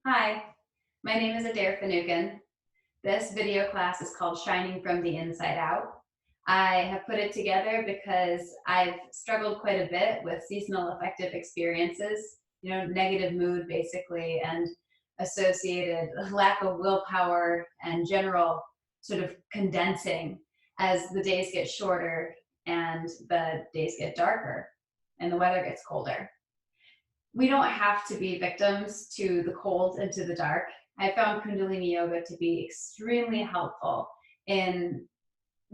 Hi, my name is Adair Finucane. This video class is called Shining from the Inside Out. I have put it together because I've struggled quite a bit with seasonal affective experiences, negative mood basically, and associated lack of willpower and general sort of condensing as the days get shorter and the days get darker and the weather gets colder. We don't have to be victims to the cold and to the dark. I found Kundalini yoga to be extremely helpful in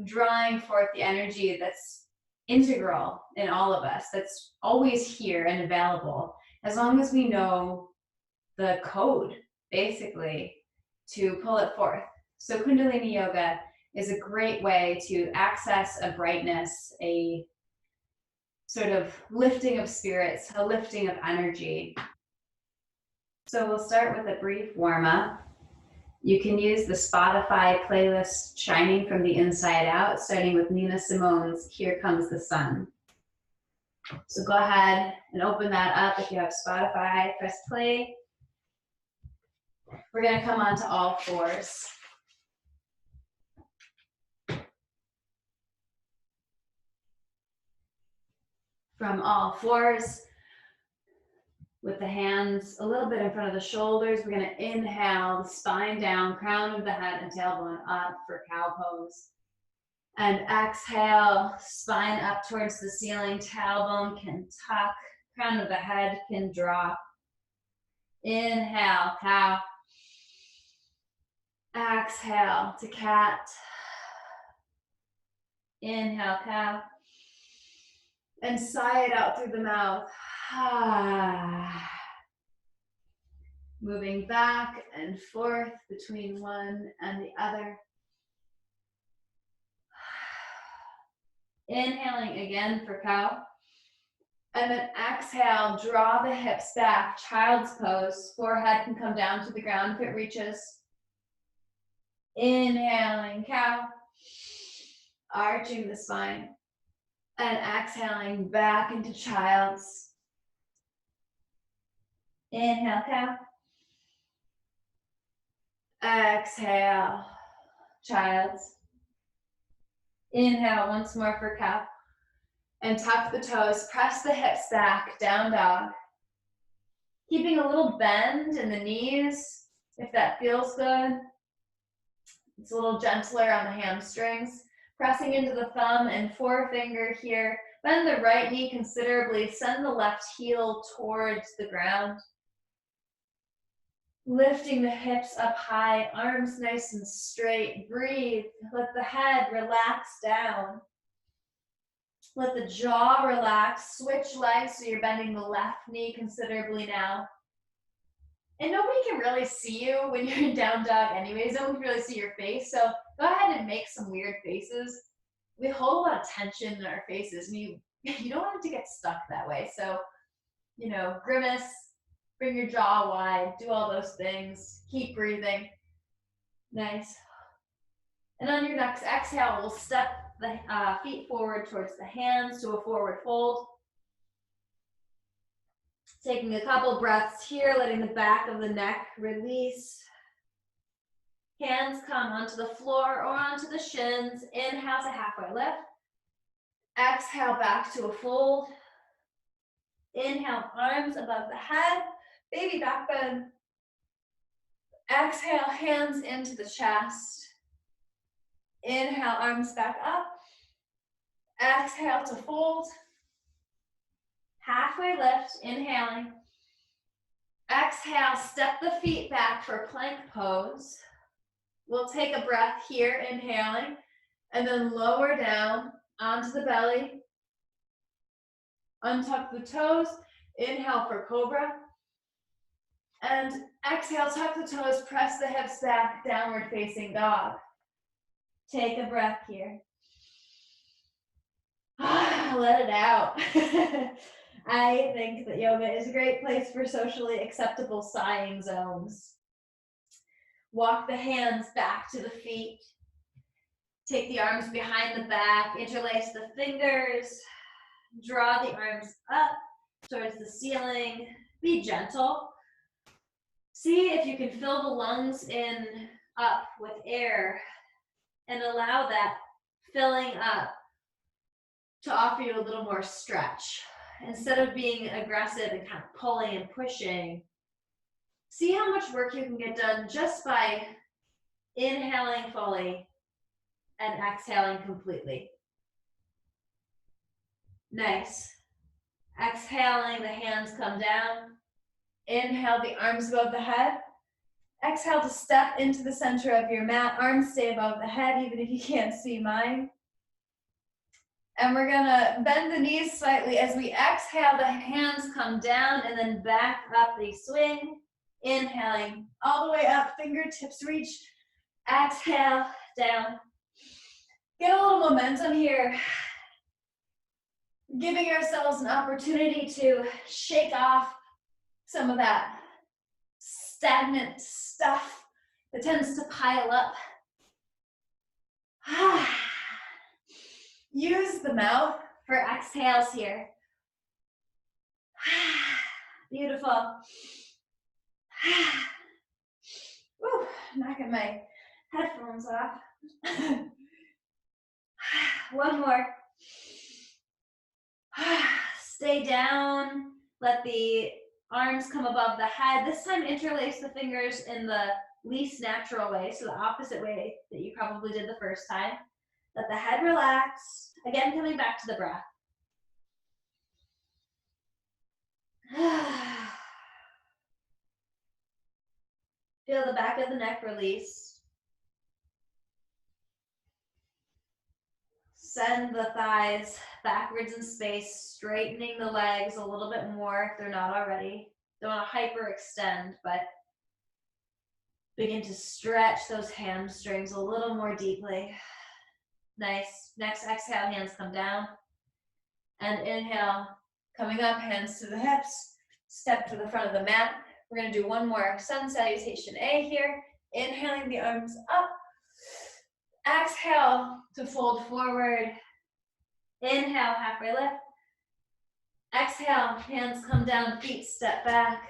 drawing forth the energy that's integral in all of us, that's always here and available, as long as we know the code, basically, to pull it forth. So Kundalini yoga is a great way to access a brightness, a sort of lifting of spirits, a lifting of energy. So we'll start with a brief warm-up. You can use the Spotify playlist Shining from the Inside Out, starting with Nina Simone's Here Comes the Sun. So go ahead and open that up. If you have Spotify, press play. We're going to come onto all fours. From all fours, with the hands a little bit in front of the shoulders, we're going to inhale, the spine down, crown of the head and tailbone up for cow pose. And exhale, spine up towards the ceiling, tailbone can tuck, crown of the head can drop. Inhale, cow. Exhale to cat. Inhale, cow. And sigh it out through the mouth. Moving back and forth between one and the other. Inhaling again for cow. And then exhale, draw the hips back, child's pose. Forehead can come down to the ground if it reaches. Inhaling, cow. Arching the spine. And exhaling back into child's. Inhale, cow. Exhale, child's. Inhale once more for cow. And tuck the toes, press the hips back, down dog. Keeping a little bend in the knees, if that feels good. It's a little gentler on the hamstrings. Pressing into the thumb and forefinger here. Bend the right knee considerably. Send the left heel towards the ground. Lifting the hips up high, arms nice and straight. Breathe. Let the head relax down. Let the jaw relax. Switch legs so you're bending the left knee considerably now. And nobody can really see you when you're in down dog anyways. No one can really see your face. So go ahead and make some weird faces. We hold a lot of tension in our faces. And you don't want it to get stuck that way. So, grimace, bring your jaw wide, do all those things. Keep breathing. Nice. And on your next exhale, we'll step the feet forward towards the hands to a forward fold. Taking a couple breaths here, letting the back of the neck release. Hands come onto the floor or onto the shins. Inhale to halfway lift. Exhale back to a fold. Inhale, arms above the head. Baby back bend. Exhale, hands into the chest. Inhale, arms back up. Exhale to fold. Halfway lift, inhaling. Exhale, step the feet back for plank pose. We'll take a breath here, inhaling, and then lower down onto the belly. Untuck the toes. Inhale for cobra. And exhale, tuck the toes, press the hips back, downward facing dog. Take a breath here. Let it out. I think that yoga is a great place for socially acceptable sighing zones. Walk the hands back to the feet. Take the arms behind the back, interlace the fingers. Draw the arms up towards the ceiling. Be gentle. See if you can fill the lungs in up with air and allow that filling up to offer you a little more stretch. Instead of being aggressive and kind of pulling and pushing, see how much work you can get done just by inhaling fully and exhaling completely. Nice. Exhaling, the hands come down. Inhale, the arms above the head. Exhale to step into the center of your mat. Arms stay above the head, even if you can't see mine. And we're gonna bend the knees slightly. As we exhale, the hands come down and then back up, they swing. Inhaling all the way up, fingertips reach. Exhale, down. Get a little momentum here. Giving ourselves an opportunity to shake off some of that stagnant stuff that tends to pile up. Use the mouth for exhales here. Beautiful. Woo, knocking my headphones off. One more. Stay down. Let the arms come above the head. This time interlace the fingers in the least natural way, so the opposite way that you probably did the first time. Let the head relax. Again, coming back to the breath. Feel the back of the neck release. Send the thighs backwards in space, straightening the legs a little bit more if they're not already. Don't want to hyperextend, but begin to stretch those hamstrings a little more deeply. Nice. Next exhale, hands come down. And inhale, coming up, hands to the hips. Step to the front of the mat. We're going to do one more sun salutation A here. Inhaling the arms up. Exhale to fold forward. Inhale, halfway lift. Exhale, hands come down, feet step back.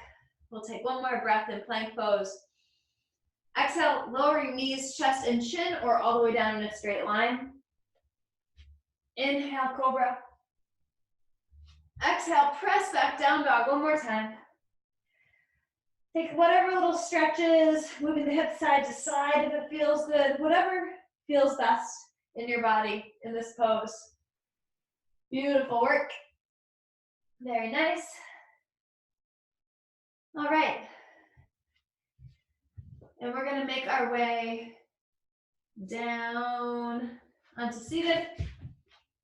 We'll take one more breath in plank pose. Exhale, lower your knees, chest and chin, or all the way down in a straight line. Inhale, cobra. Exhale, press back, down dog, one more time. Take whatever little stretches, moving the hips side to side if it feels good, whatever feels best in your body in this pose. Beautiful work. Very nice. All right. And we're going to make our way down onto seated.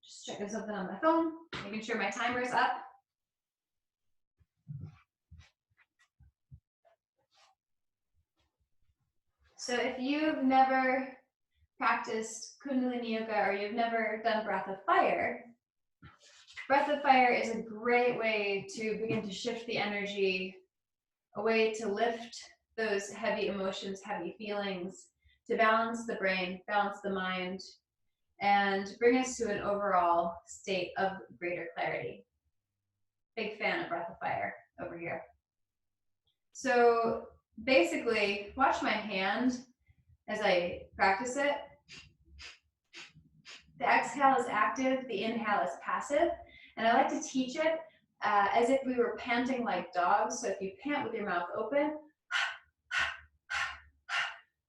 Just checking something on my phone, making sure my timer's up. So if you've never practiced Kundalini Yoga or you've never done breath of fire is a great way to begin to shift the energy, a way to lift those heavy emotions, heavy feelings, to balance the brain, balance the mind, and bring us to an overall state of greater clarity. Big fan of breath of fire over here. So basically, watch my hand as I practice it. The exhale is active, the inhale is passive, and I like to teach it as if we were panting like dogs. So if you pant with your mouth open,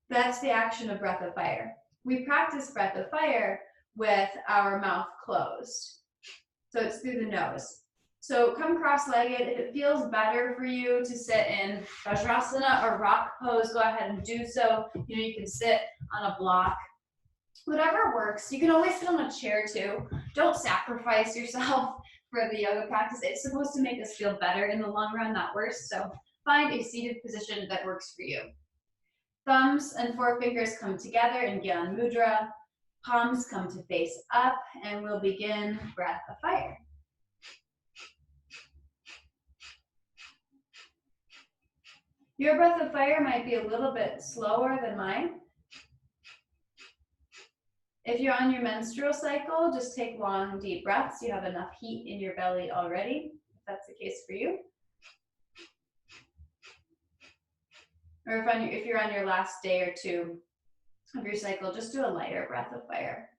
that's the action of breath of fire. We practice breath of fire with our mouth closed. So it's through the nose. So come cross-legged. If it feels better for you to sit in Vajrasana or rock pose, go ahead and do so. You know, you can sit on a block. Whatever works. You can always sit on a chair too. Don't sacrifice yourself for the yoga practice. It's supposed to make us feel better in the long run, not worse. So find a seated position that works for you. Thumbs and forefingers come together in Gyan Mudra. Palms come to face up, and we'll begin breath of fire. Your breath of fire might be a little bit slower than mine. If you're on your menstrual cycle, just take long, deep breaths. You have enough heat in your belly already, if that's the case for you. Or if you're on your last day or two of your cycle, just do a lighter breath of fire.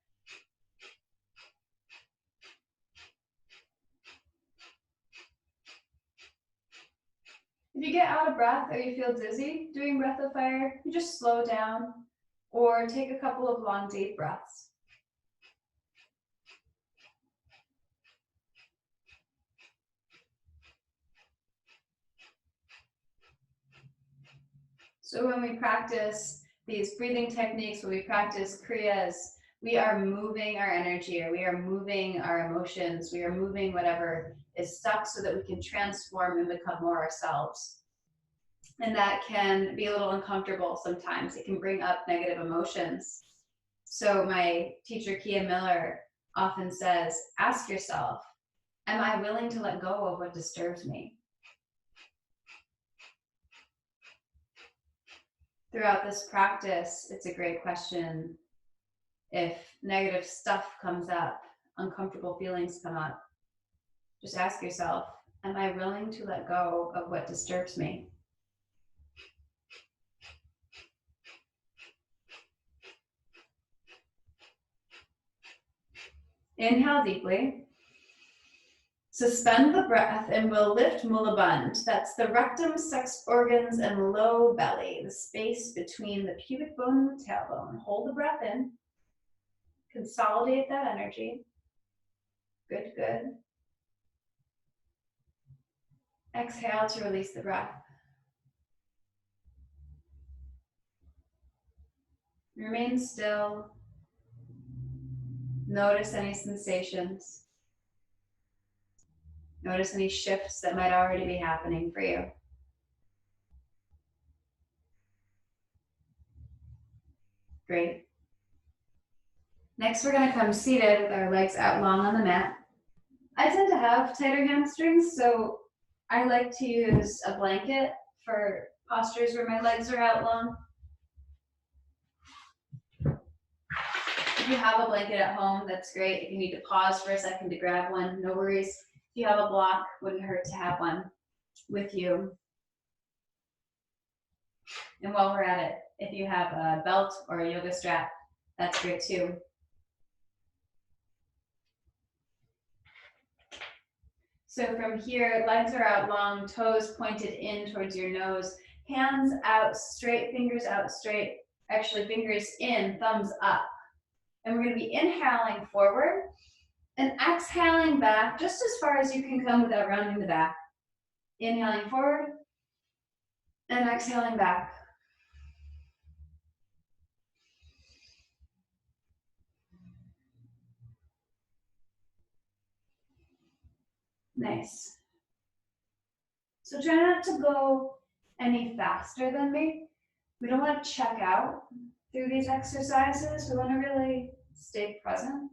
If you get out of breath or you feel dizzy doing breath of fire, you just slow down or take a couple of long, deep breaths. So when we practice these breathing techniques, when we practice kriyas, we are moving our energy, or we are moving our emotions, we are moving whatever is stuck so that we can transform and become more ourselves. And that can be a little uncomfortable sometimes. It can bring up negative emotions. So my teacher, Kia Miller, often says, ask yourself, am I willing to let go of what disturbs me? Throughout this practice, it's a great question. If negative stuff comes up, uncomfortable feelings come up, just ask yourself, am I willing to let go of what disturbs me? Inhale deeply. Suspend the breath and we'll lift Mulaband. That's the rectum, sex organs, and low belly, the space between the pubic bone and the tailbone. Hold the breath in. Consolidate that energy. Good, good. Exhale to release the breath. Remain still. Notice any sensations. Notice any shifts that might already be happening for you. Great. Next, we're going to come seated with our legs out long on the mat. I tend to have tighter hamstrings, so I like to use a blanket for postures where my legs are out long. If you have a blanket at home, that's great. If you need to pause for a second to grab one, no worries. If you have a block, wouldn't hurt to have one with you. And while we're at it, if you have a belt or a yoga strap, that's great too. So from here, legs are out long, toes pointed in towards your nose, hands out straight, fingers out straight, actually fingers in, thumbs up. And we're going to be inhaling forward and exhaling back just as far as you can come without rounding the back. Inhaling forward and exhaling back. Nice. So try not to go any faster than me. We don't want to check out through these exercises. We want to really stay present.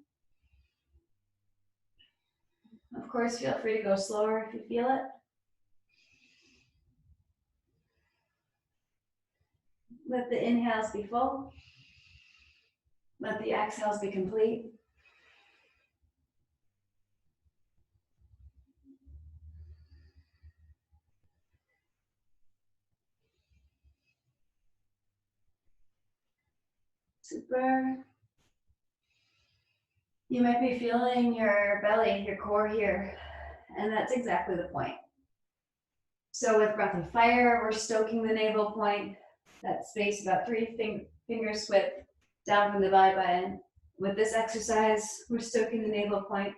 Of course, feel free to go slower if you feel it. Let the inhales be full. Let the exhales be complete. Super. You might be feeling your belly, your core here, and that's exactly the point. So with breath of fire, we're stoking the navel point, that space about 3 fingers width down from the belly button. With this exercise, we're stoking the navel point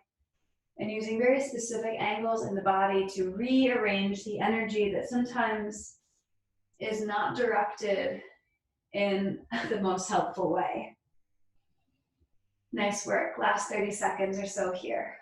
and using very specific angles in the body to rearrange the energy that sometimes is not directed in the most helpful way. Nice work. Last 30 seconds or so here.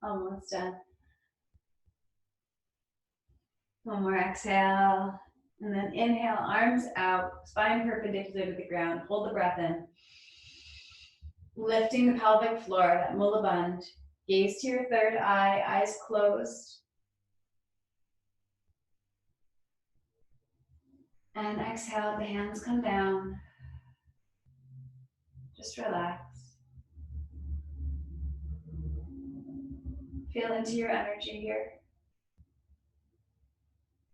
Almost done. One more exhale, and then inhale, arms out, spine perpendicular to the ground. Hold the breath in. Lifting the pelvic floor, that mula bandha. Gaze to your third eye, eyes closed. And exhale, the hands come down. Just relax. Feel into your energy here.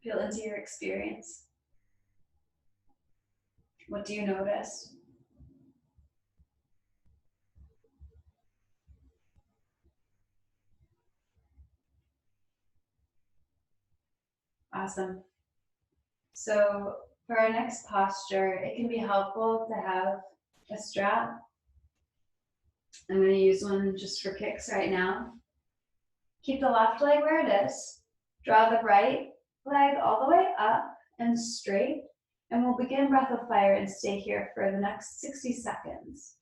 Feel into your experience. What do you notice? Awesome. So for our next posture, it can be helpful to have a strap. I'm going to use one just for kicks right now. Keep the left leg where it is. Draw the right leg all the way up and straight. And we'll begin breath of fire and stay here for the next 60 seconds.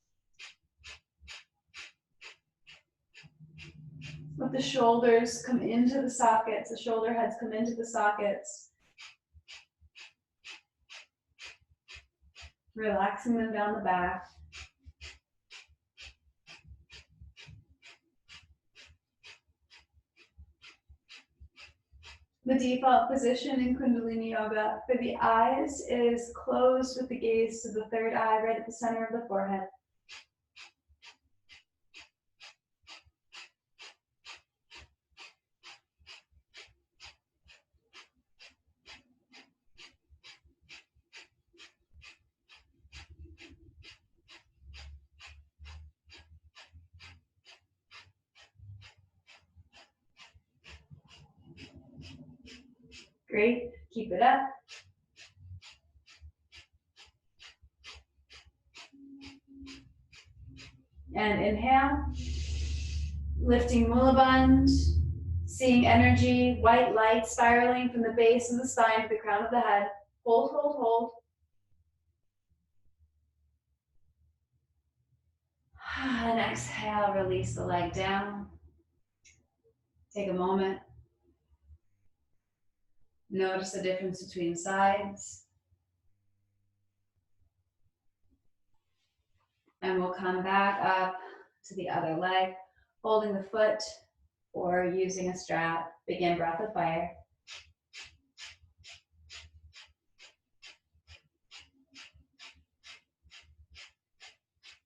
Let the shoulders come into the sockets, the shoulder heads come into the sockets. Relaxing them down the back. The default position in Kundalini Yoga for the eyes is closed with the gaze to the third eye right at the center of the forehead. Great, keep it up. And inhale, lifting mula bandha, seeing energy, white light spiraling from the base of the spine to the crown of the head. Hold, hold, hold. And exhale, release the leg down. Take a moment. Notice the difference between sides. And we'll come back up to the other leg, holding the foot or using a strap. Begin breath of fire.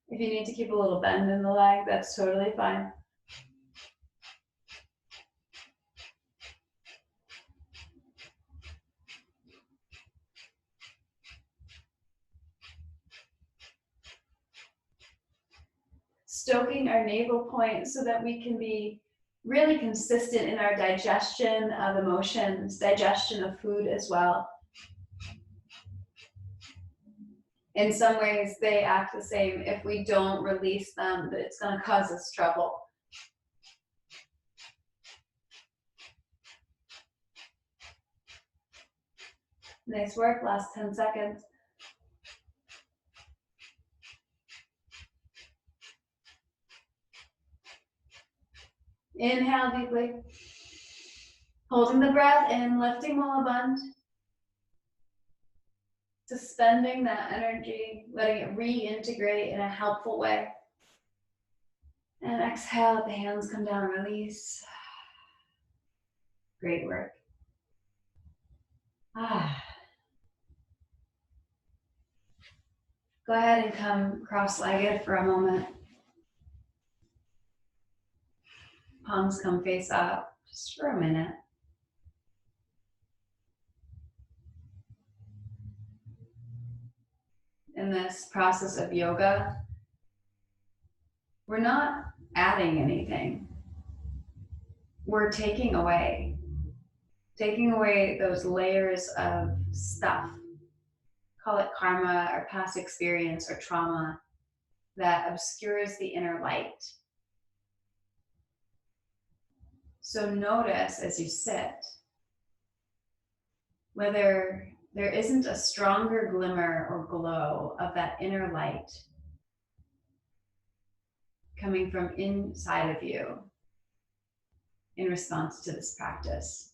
If you need to keep a little bend in the leg, that's totally fine. Stoking our navel point so that we can be really consistent in our digestion of emotions, digestion of food as well. In some ways, they act the same. If we don't release them, it's going to cause us trouble. Nice work, last 10 seconds. Inhale deeply. Holding the breath in, lifting mula bandha. Suspending that energy, letting it reintegrate in a helpful way. And exhale, let the hands come down, release. Great work. Go ahead and come cross-legged for a moment. Palms come face up, just for a minute. In this process of yoga, we're not adding anything. We're taking away those layers of stuff. Call it karma or past experience or trauma that obscures the inner light. So notice as you sit whether there isn't a stronger glimmer or glow of that inner light coming from inside of you in response to this practice.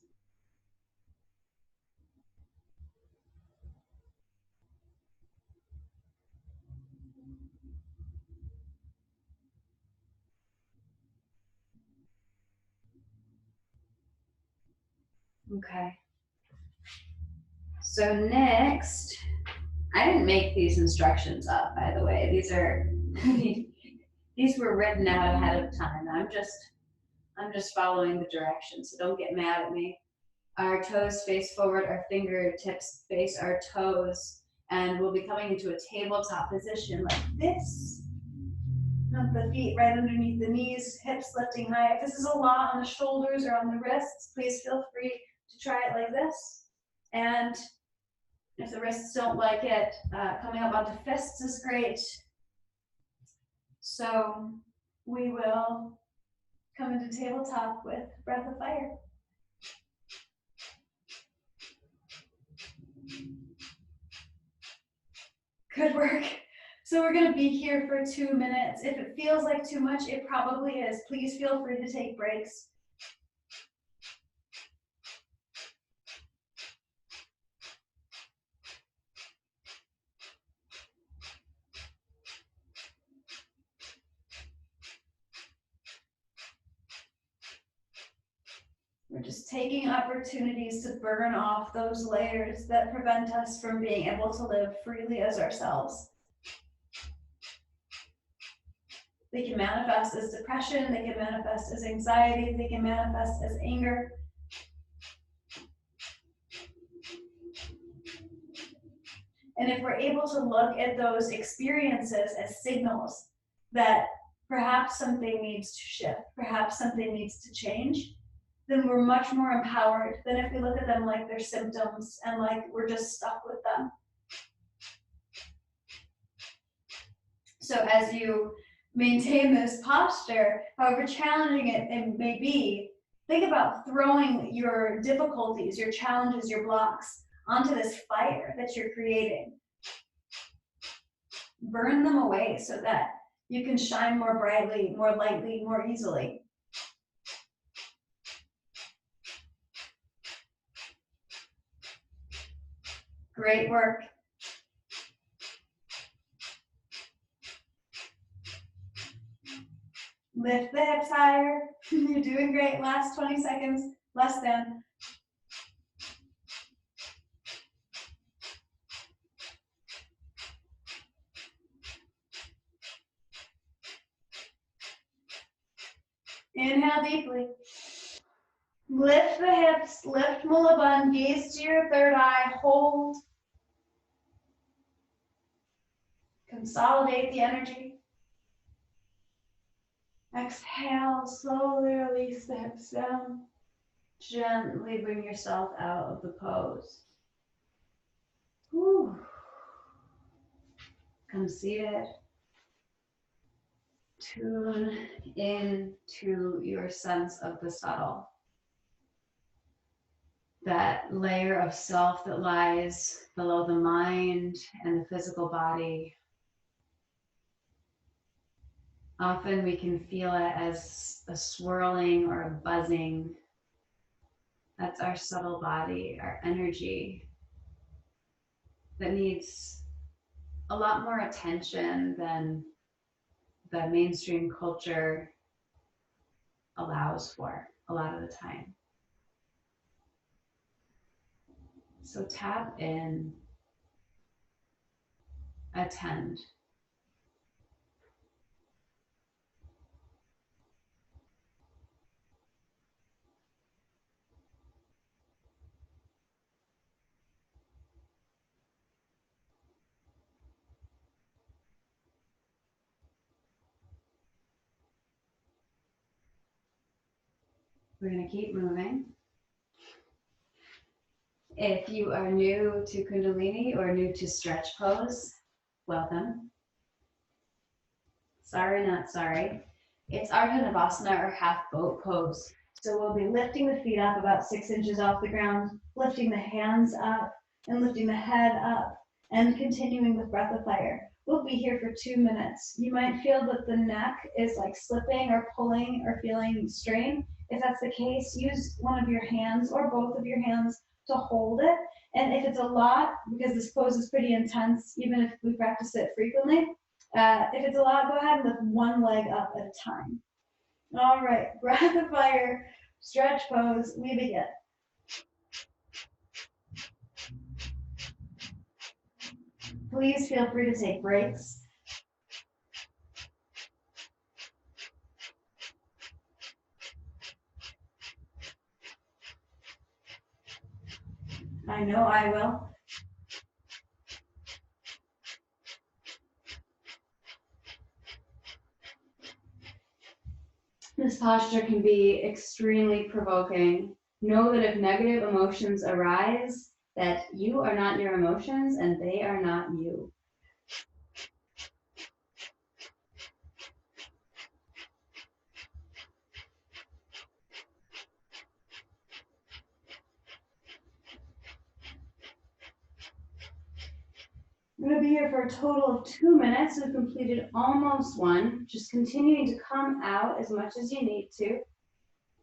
Okay. So next, I didn't make these instructions up, by the way. These are these were written out ahead of time. I'm just following the directions, so don't get mad at me. Our toes face forward, our fingertips face our toes, and we'll be coming into a tabletop position like this. Of the feet right underneath the knees, hips lifting high. If this is a lot on the shoulders or on the wrists, please feel free to try it like this. And if the wrists don't like it, coming up onto fists is great. So we will come into tabletop with breath of fire. Good work. So we're going to be here for 2 minutes. If it feels like too much, it probably is. Please feel free to take breaks. We're just taking opportunities to burn off those layers that prevent us from being able to live freely as ourselves. They can manifest as depression, they can manifest as anxiety, they can manifest as anger. And if we're able to look at those experiences as signals that perhaps something needs to shift, perhaps something needs to change, then we're much more empowered than if we look at them like they're symptoms and like we're just stuck with them. So as you maintain this posture, however challenging it may be, think about throwing your difficulties, your challenges, your blocks onto this fire that you're creating. Burn them away so that you can shine more brightly, more lightly, more easily. Great work. Lift the hips higher. You're doing great. Last 20 seconds, less than. Inhale deeply. Lift the hips, lift Mula Bandha, gaze to your third eye, hold. Consolidate the energy. Exhale, slowly release the hips down. Gently bring yourself out of the pose. Whew. Come seated. Tune into your sense of the subtle. That layer of self that lies below the mind and the physical body. Often we can feel it as a swirling or a buzzing. That's our subtle body, our energy that needs a lot more attention than the mainstream culture allows for a lot of the time. So tap in, attend. We're going to keep moving. If you are new to Kundalini or new to stretch pose, welcome. Sorry, not sorry. It's Ardha Navasana or half boat pose. So we'll be lifting the feet up about 6 inches off the ground, lifting the hands up and lifting the head up and continuing with breath of fire. We'll be here for 2 minutes. You might feel that the neck is like slipping or pulling or feeling strain. If that's the case, use one of your hands or both of your hands to hold it. And if it's a lot, because this pose is pretty intense, even if we practice it frequently, if it's a lot, go ahead and lift one leg up at a time. All right, breath of fire, stretch pose, we begin. Please feel free to take breaks. I know I will. This posture can be extremely provoking. Know that if negative emotions arise, that you are not your emotions and they are not you. I'm going to be here for a total of 2 minutes. We've completed almost one. Just continuing to come out as much as you need to.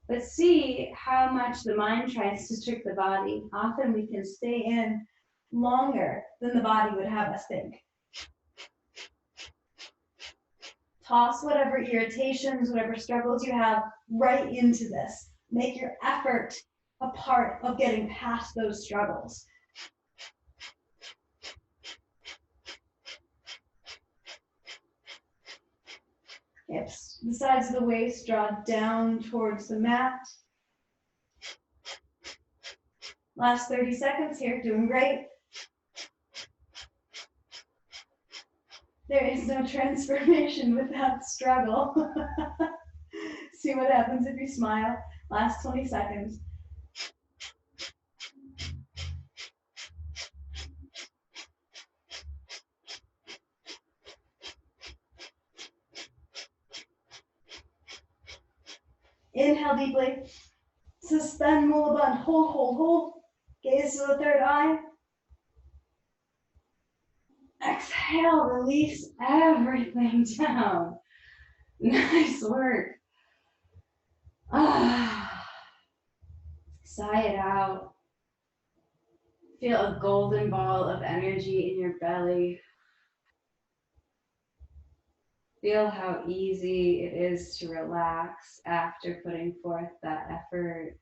But see how much the mind tries to trick the body. Often we can stay in longer than the body would have us think. Toss whatever irritations, whatever struggles you have right into this. Make your effort a part of getting past those struggles. Hips, the sides of the waist draw down towards the mat. Last 30 seconds here, doing great. There is no transformation without struggle. See what happens if you smile. Last 20 seconds. Inhale deeply. Suspend Mula Bandha. Hold, hold, hold. Gaze to the third eye. Exhale, release everything down. Nice work. Sigh it out. Feel a golden ball of energy in your belly. Feel how easy it is to relax after putting forth that effort.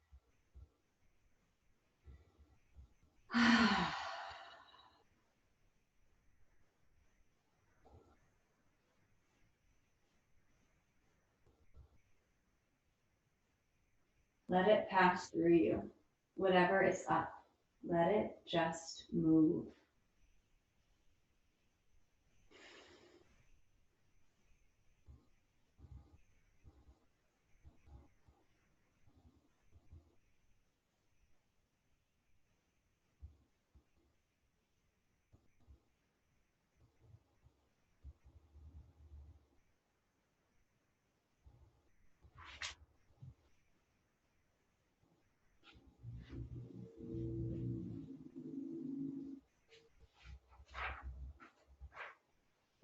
Let it pass through you. Whatever is up, let it just move.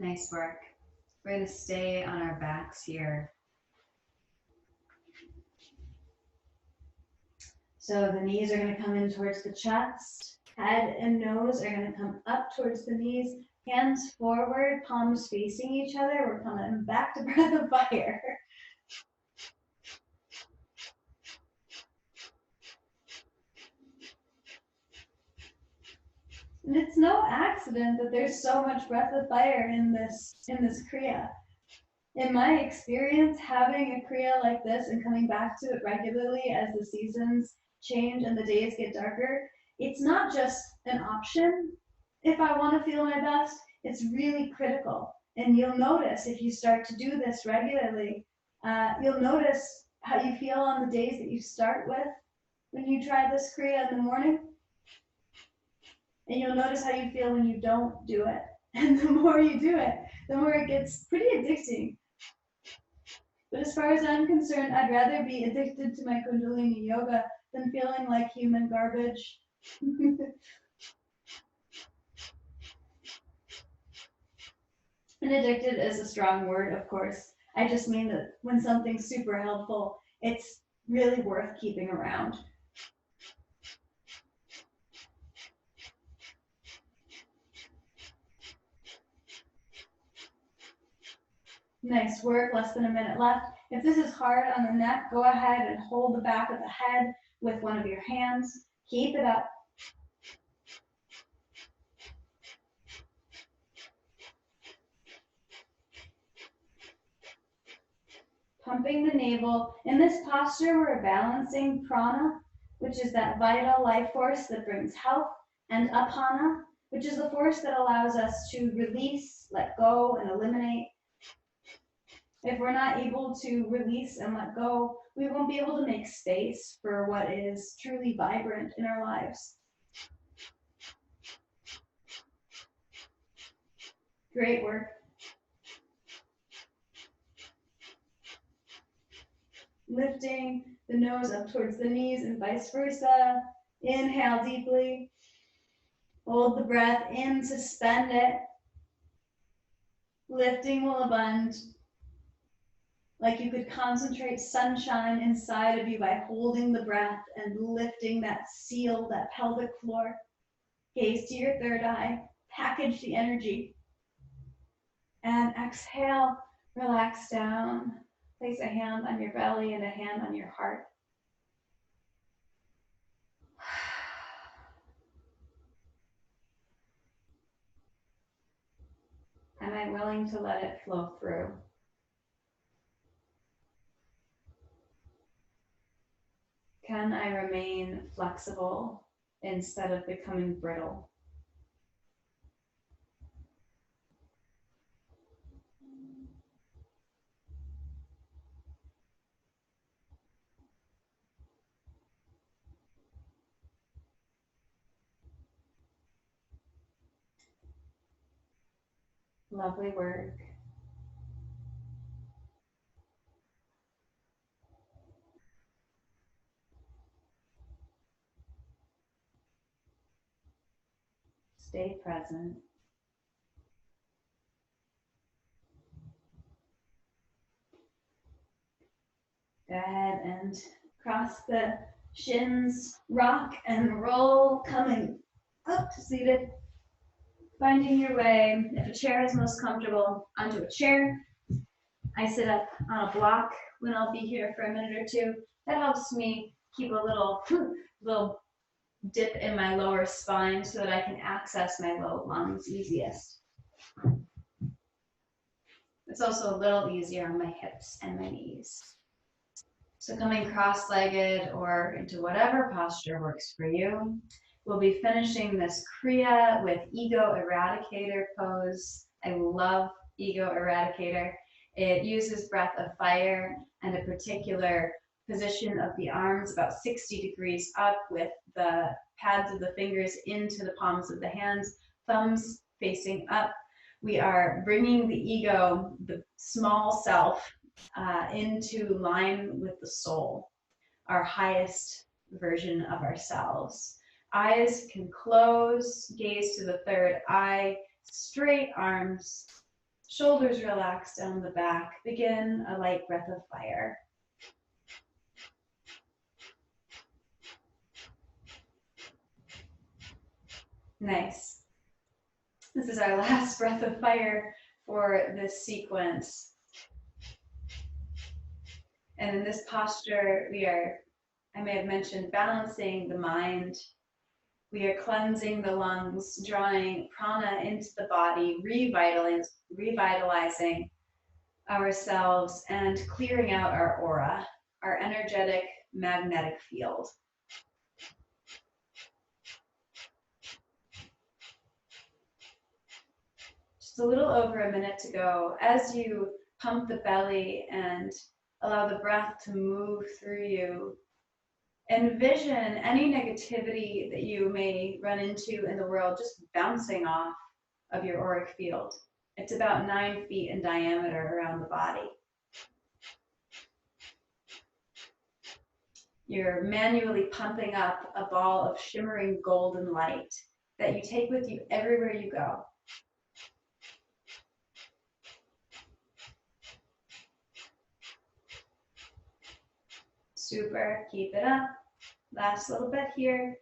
Nice work. We're going to stay on our backs here. So the knees are going to come in towards the chest. Head and nose are going to come up towards the knees. Hands forward, palms facing each other. We're coming back to breath of fire. And it's no accident that there's so much breath of fire in this kriya. In my experience, having a kriya like this and coming back to it regularly as the seasons change and the days get darker, it's not just an option. If I want to feel my best, it's really critical. And you'll notice if you start to do this regularly, you'll notice how you feel on the days that you start with when you try this kriya in the morning. And you'll notice how you feel when you don't do it. And the more you do it, the more it gets pretty addicting. But as far as I'm concerned, I'd rather be addicted to my Kundalini yoga than feeling like human garbage. And addicted is a strong word, of course. I just mean that when something's super helpful, it's really worth keeping around. Nice work, less than a minute left. If this is hard on the neck, go ahead and hold the back of the head with one of your hands. Keep it up. pumping the navel. In this posture, we're balancing prana, which is that vital life force that brings health, and apana, which is the force that allows us to release, let go, and eliminate. If we're not able to release and let go, we won't be able to make space for what is truly vibrant in our lives. Great work. Lifting the nose up towards the knees and vice versa. Inhale deeply. Hold the breath in, suspend it. Lifting will abund. Like you could concentrate sunshine inside of you by holding the breath and lifting that seal, that pelvic floor. Gaze to your third eye. Package the energy. And exhale, relax down. Place a hand on your belly and a hand on your heart. Am I willing to let it flow through? Can I remain flexible instead of becoming brittle? Lovely work. Stay present. Go ahead and cross the shins, rock and roll, coming up to seated. Finding your way, if a chair is most comfortable, onto a chair. I sit up on a block when I'll be here for a minute or two. That helps me keep a little dip in my lower spine so that I can access my low lungs easiest. It's also a little easier on my hips and my knees. So coming cross-legged or into whatever posture works for you. We'll be finishing this kriya with ego eradicator pose. I love ego eradicator. It uses breath of fire and a particular position of the arms about 60 degrees up with the pads of the fingers into the palms of the hands, thumbs facing up. We are bringing the ego, the small self, into line with the soul, our highest version of ourselves. Eyes can close, gaze to the third eye, straight arms, shoulders relaxed down the back. Begin a light breath of fire. Nice. This is our last breath of fire for this sequence. And in this posture, we are, I may have mentioned, balancing the mind. We are cleansing the lungs, drawing prana into the body, revitalizing ourselves, and clearing out our aura, our energetic magnetic field. Just a little over a minute to go. As you pump the belly and allow the breath to move through you, envision any negativity that you may run into in the world just bouncing off of your auric field. It's about 9 feet in diameter around the body. You're manually pumping up a ball of shimmering golden light that you take with you everywhere you go. Super, keep it up. Last little bit here.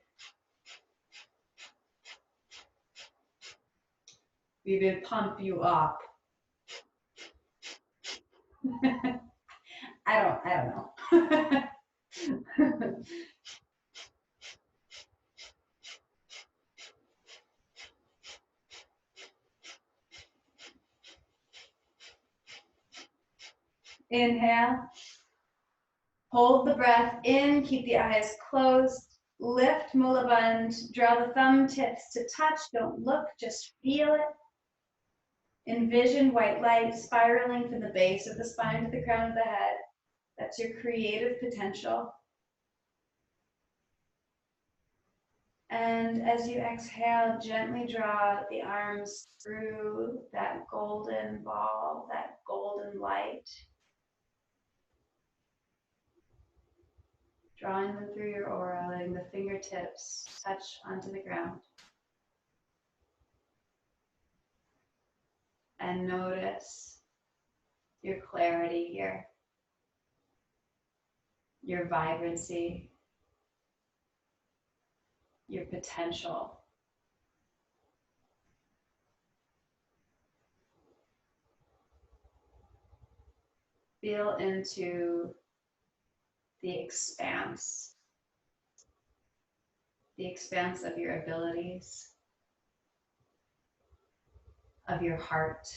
We will pump you up. I don't know. Inhale. Hold the breath in, keep the eyes closed. Lift Mula Bandha, draw the thumb tips to touch, don't look, just feel it. Envision white light spiraling from the base of the spine to the crown of the head. That's your creative potential. And as you exhale, gently draw the arms through that golden ball, that golden light. Drawing them through your aura, letting the fingertips touch onto the ground. And notice your clarity here, your vibrancy, your potential. Feel into the expanse of your abilities, of your heart,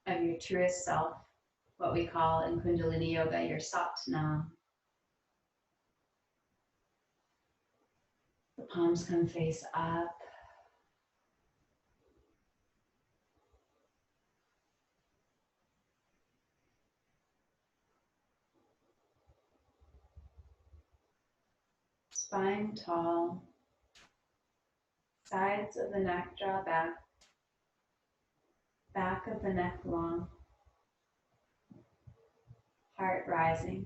of your truest self, what we call in Kundalini Yoga your Satnam. The palms come face up. Spine tall. Sides of the neck draw back. Back of the neck long. Heart rising.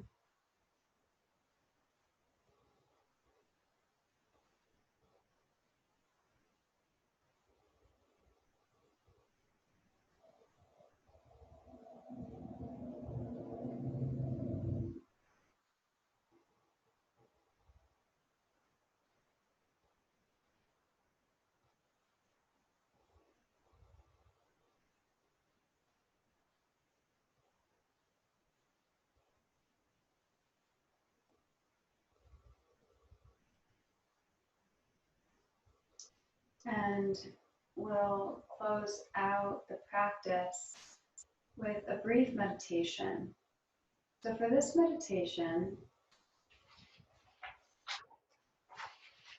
And we'll close out the practice with a brief meditation. So for this meditation,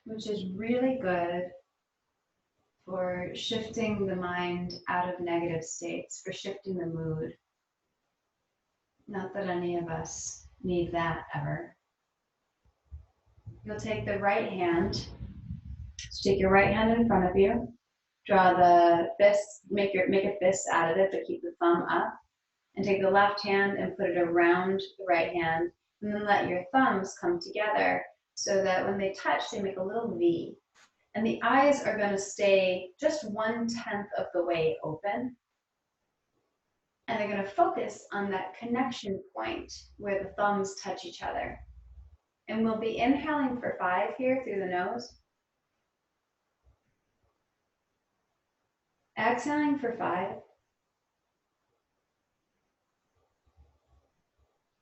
which is really good for shifting the mind out of negative states, for shifting the mood. Not that any of us need that ever. You'll take the right hand. So take your right hand in front of you. Draw the fist, make a fist out of it, but keep the thumb up. And take the left hand and put it around the right hand. And then let your thumbs come together so that when they touch, they make a little V. And the eyes are going to stay just 1/10 of the way open. And they're going to focus on that connection point where the thumbs touch each other. And we'll be inhaling for 5 here through the nose. Exhaling for 5.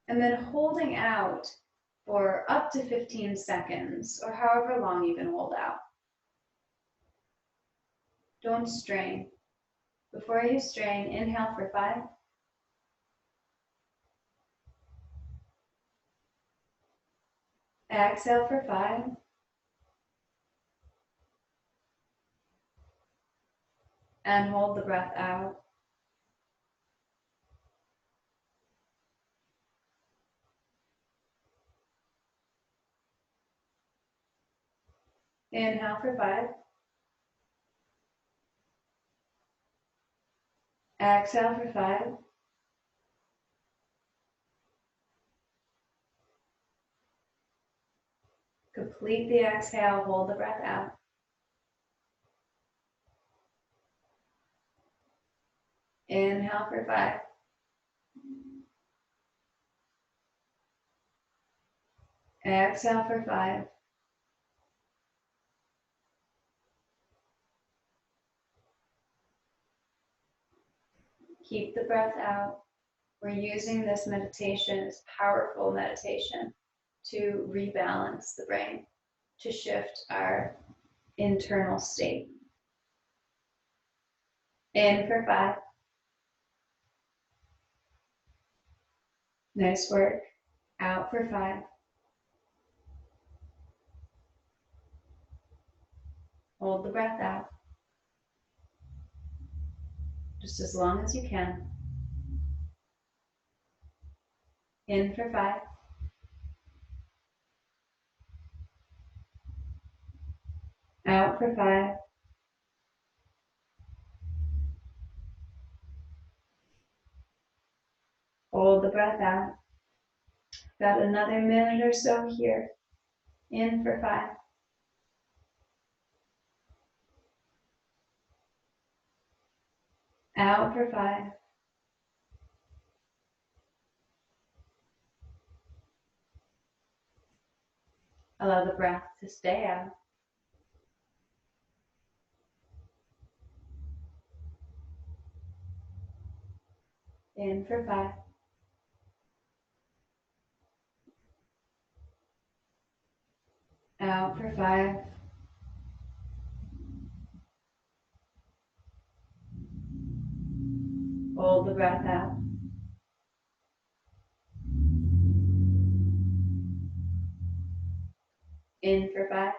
And then holding out for up to 15 seconds or however long you can hold out. Don't strain. Before you strain, inhale for 5. Exhale for 5. And hold the breath out. Inhale for 5. Exhale for 5. Complete the exhale, hold the breath out. Inhale for 5. Exhale for 5. Keep the breath out. We're using this meditation, this powerful meditation, to rebalance the brain, to shift our internal state. In for 5. Nice work. Out for 5. Hold the breath out. Just as long as you can. In for 5. Out for 5. Hold the breath out. Got another minute or so here. In for 5. Out for 5. Allow the breath to stay out. In for 5. Out for 5. Hold the breath out. In for 5.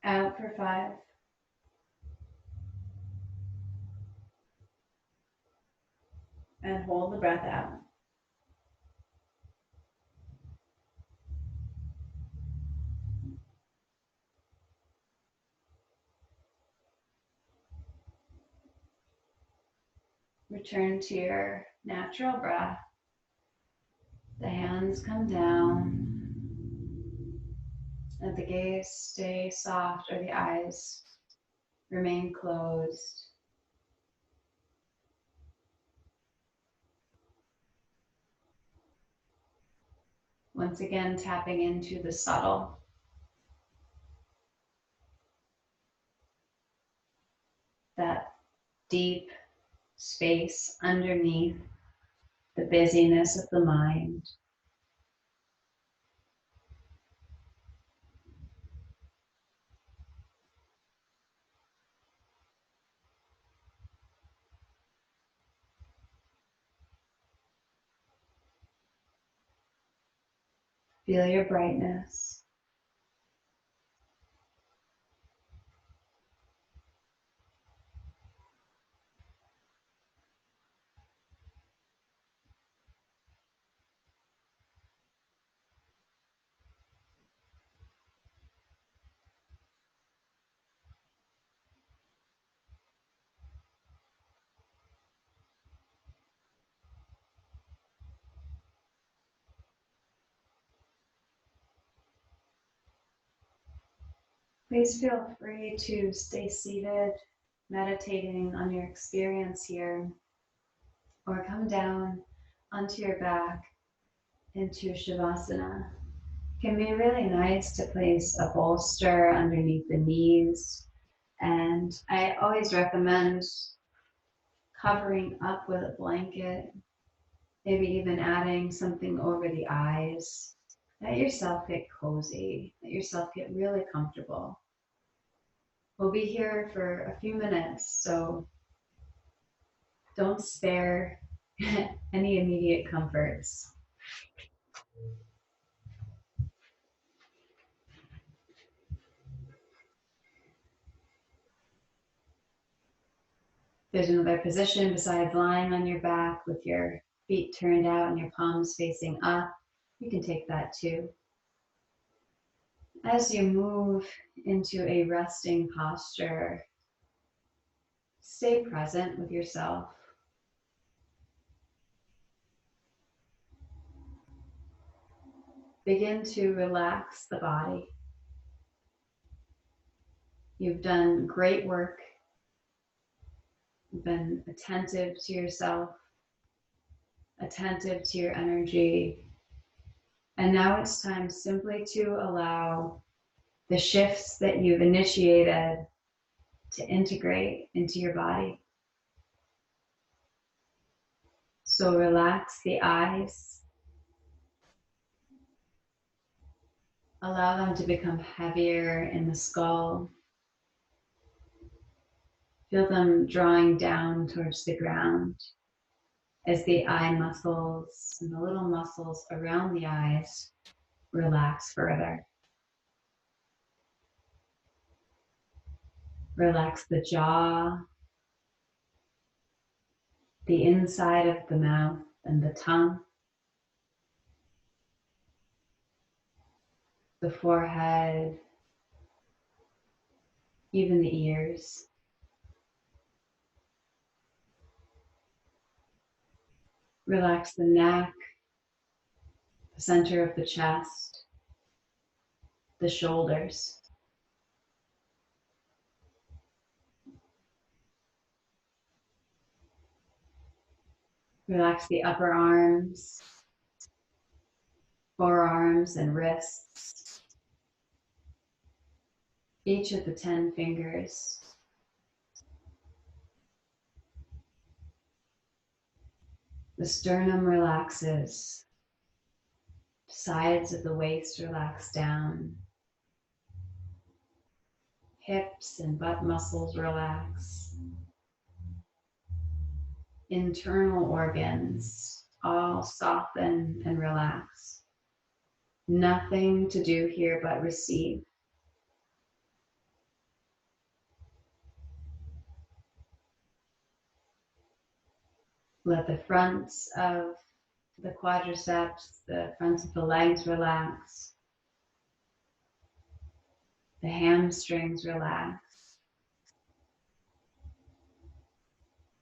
Out for 5. And hold the breath out. Return to your natural breath. The hands come down. Let the gaze stay soft or the eyes remain closed. Once again, tapping into the subtle. That deep space underneath the busyness of the mind. Feel your brightness. Please feel free to stay seated, meditating on your experience here, or come down onto your back into Shavasana. It can be really nice to place a bolster underneath the knees, and I always recommend covering up with a blanket, maybe even adding something over the eyes. Let yourself get cozy, let yourself get really comfortable. We'll be here for a few minutes, so don't spare any immediate comforts. There's another position besides lying on your back with your feet turned out and your palms facing up. You can take that too. As you move into a resting posture, stay present with yourself. Begin to relax the body. You've done great work. You've been attentive to yourself, attentive to your energy. And now it's time simply to allow the shifts that you've initiated to integrate into your body. So relax the eyes. Allow them to become heavier in the skull. Feel them drawing down towards the ground as the eye muscles and the little muscles around the eyes relax further. Relax the jaw, the inside of the mouth and the tongue, the forehead, even the ears. Relax the neck, the center of the chest, the shoulders. Relax the upper arms, forearms and wrists, each of the 10 fingers. The sternum relaxes, sides of the waist relax down, hips and butt muscles relax, internal organs all soften and relax. Nothing to do here but receive. Let the fronts of the quadriceps, the fronts of the legs relax. The hamstrings relax.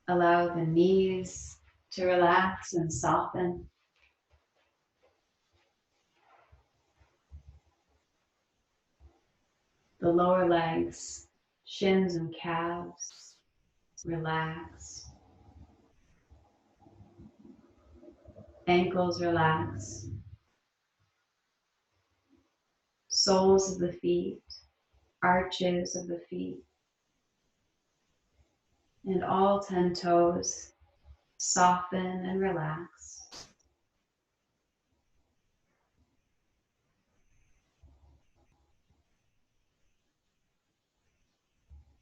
Allow the knees to relax and soften. The lower legs, shins and calves, relax. Ankles relax. Soles of the feet, arches of the feet, and all 10 toes soften and relax.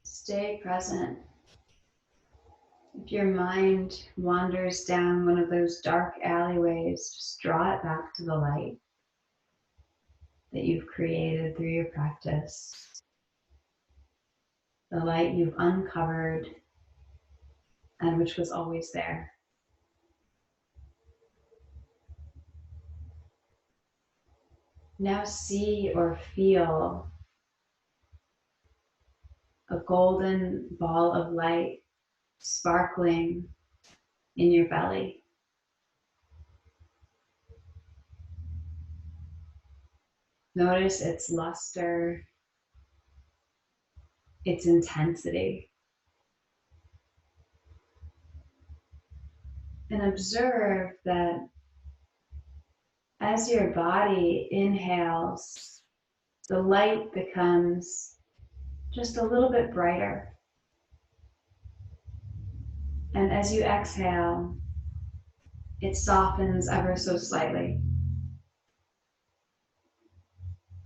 Stay present. If your mind wanders down one of those dark alleyways, just draw it back to the light that you've created through your practice. The light you've uncovered and which was always there. Now see or feel a golden ball of light sparkling in your belly. Notice its luster, its intensity. And observe that as your body inhales, the light becomes just a little bit brighter. And as you exhale, it softens ever so slightly,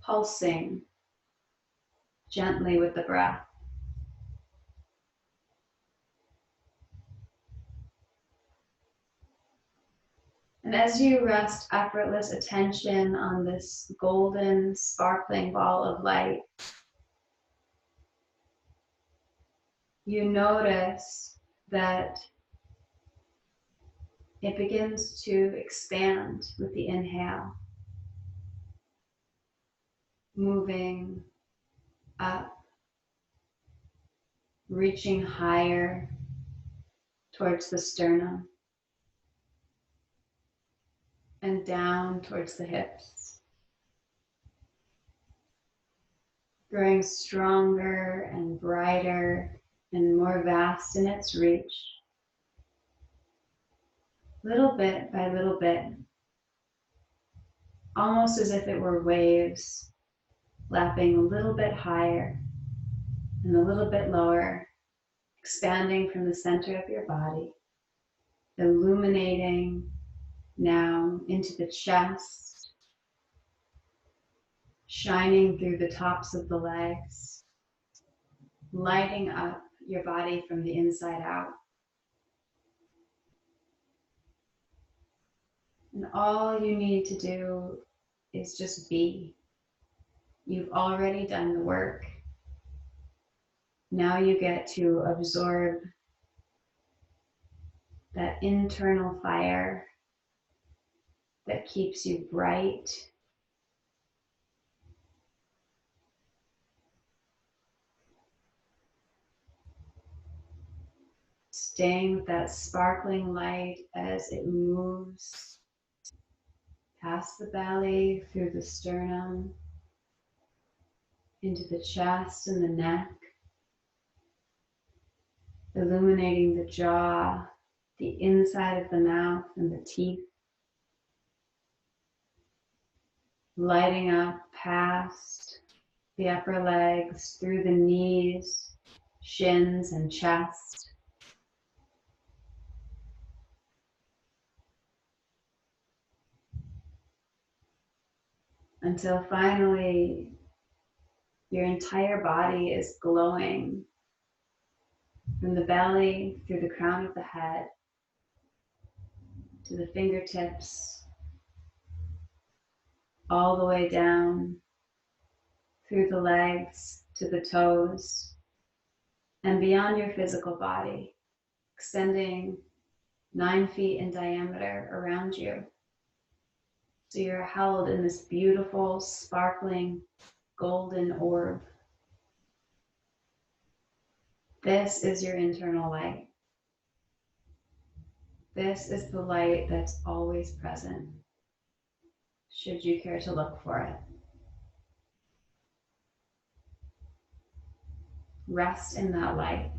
pulsing gently with the breath. And as you rest effortless attention on this golden, sparkling ball of light, you notice that it begins to expand with the inhale, moving up, reaching higher towards the sternum, and down towards the hips, growing stronger and brighter and more vast in its reach, little bit by little bit, almost as if it were waves lapping a little bit higher and a little bit lower, expanding from the center of your body, illuminating now into the chest, shining through the tops of the legs, lighting up your body from the inside out. And all you need to do is just be. You've already done the work. Now you get to absorb that internal fire that keeps you bright, staying with that sparkling light as it moves past the belly, through the sternum, into the chest and the neck, illuminating the jaw, the inside of the mouth and the teeth, lighting up past the upper legs, through the knees, shins, and chest. Until finally your entire body is glowing from the belly, through the crown of the head, to the fingertips, all the way down through the legs to the toes and beyond your physical body, extending 9 feet in diameter around you. So you're held in this beautiful, sparkling, golden orb. This is your internal light. This is the light that's always present, should you care to look for it. Rest in that light.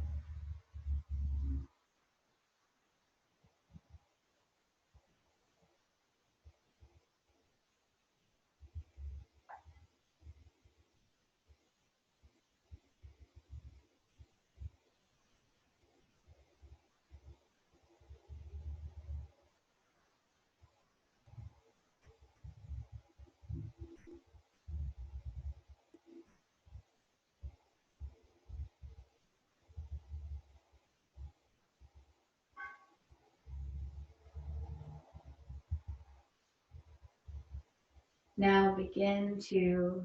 Now begin to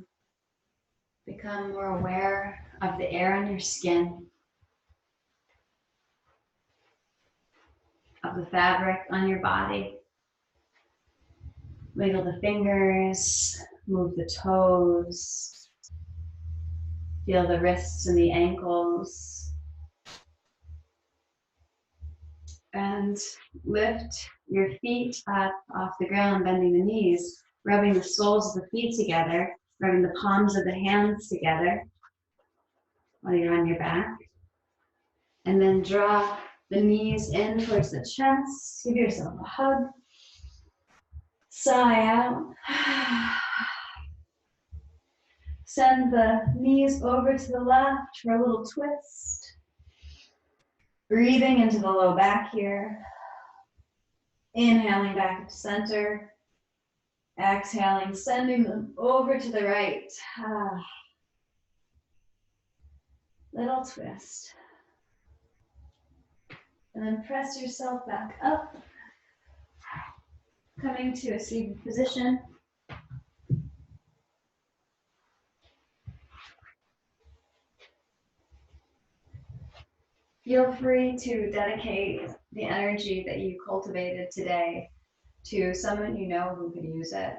become more aware of the air on your skin, of the fabric on your body. Wiggle the fingers, move the toes, feel the wrists and the ankles, and lift your feet up off the ground, bending the knees, rubbing the soles of the feet together, rubbing the palms of the hands together while you're on your back. And then draw the knees in towards the chest. Give yourself a hug. Sigh out. Send the knees over to the left for a little twist. Breathing into the low back here. Inhaling back to center. Exhaling, sending them over to the right. Little twist. And then press yourself back up. Coming to a seated position. Feel free to dedicate the energy that you cultivated today to someone you know who could use it.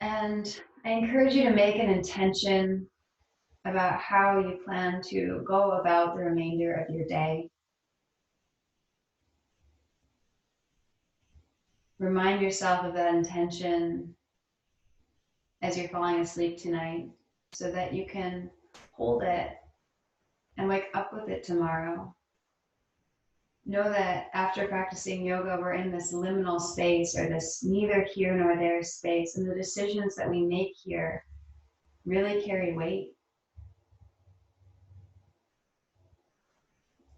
And I encourage you to make an intention about how you plan to go about the remainder of your day. Remind yourself of that intention as you're falling asleep tonight so that you can hold it and wake up with it tomorrow. Know that after practicing yoga, we're in this liminal space, or this neither here nor there space, and the decisions that we make here really carry weight.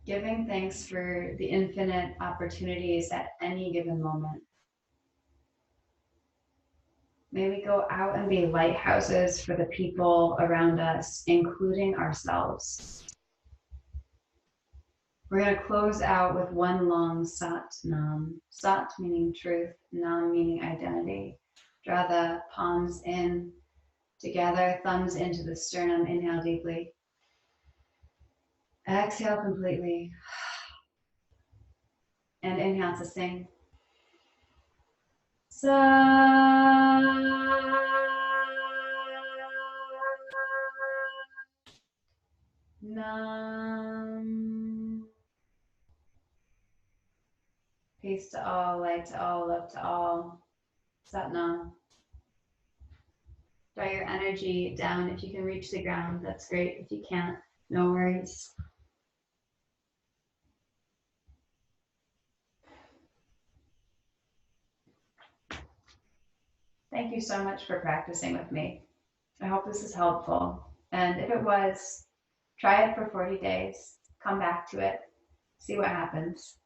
Giving thanks for the infinite opportunities at any given moment. May we go out and be lighthouses for the people around us, including ourselves. We're going to close out with one long Sat Nam. Sat meaning truth, Nam meaning identity. Draw the palms in together, thumbs into the sternum. Inhale deeply. Exhale completely. And inhale to sing. Sa. Nam. Peace to all, light to all, love to all. Sat Nam. Draw your energy down. If you can reach the ground, that's great. If you can't, no worries. Thank you so much for practicing with me. I hope this is helpful. And if it was, try it for 40 days. Come back to it. See what happens.